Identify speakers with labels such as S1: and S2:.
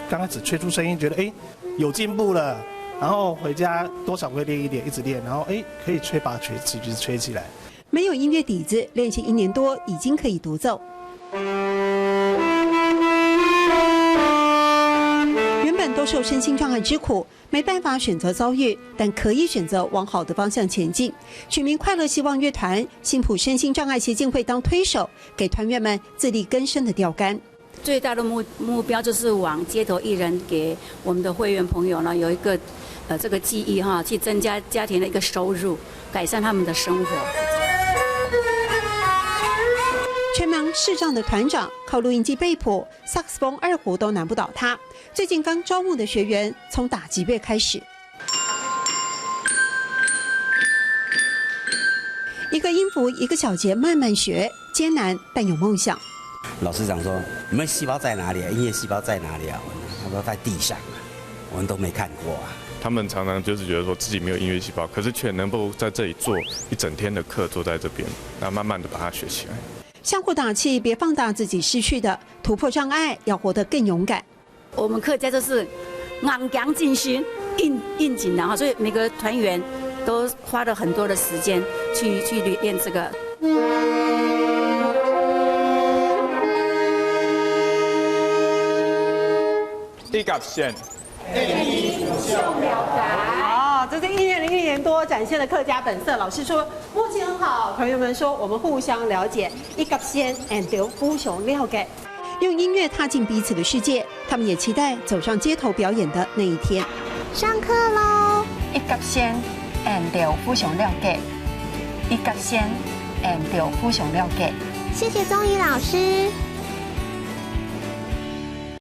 S1: 刚开始吹出声音，觉得有进步了，然后回家多少会练一点，一直练，然后可以把曲子吹起来。
S2: 没有音乐底子，练习1年多已经可以独奏。原本都受身心障碍之苦，没办法选择遭遇，但可以选择往好的方向前进。取名快乐希望乐团，新埔身心障碍协进会当推手，给团员们自力更生的钓竿。
S3: 最大的目标就是往街头艺人给我们的会员朋友呢有一个这个记忆哈，去增加家庭的一个收入，改善他们的生活。
S2: 全盲视障的团长靠录音机背谱、萨克斯风、二胡都难不倒他。最近刚招募的学员从打击乐开始，一个音符一个小节慢慢学，艰难但有梦想。
S4: 老师长说：“你们细胞在哪里啊？音乐细胞在哪里啊？”他说：“在地上啊，我们都没看过啊。”
S5: 他们常常就是觉得说自己没有音乐细胞，可是却能够在这里做一整天的课，坐在这边，然后慢慢的把它学起来。
S2: 相互打气，别放大自己失去的，突破障碍，要活得更勇敢。
S3: 我们客家就是昂扬进心、应景的哈，所以每个团员都花了很多的时间去练这个。
S6: 一甲线，
S2: 这是音乐的1年多展现了客家本色。老师说默契很好，团员们说我们互相了解，一甲线 and 互相了解，用音乐踏进彼此的世界。他们也期待走上街头表演的那一天。
S7: 上课喽！一甲线 and 互相了解，一甲线 and 互相了解。谢谢宗仪老师。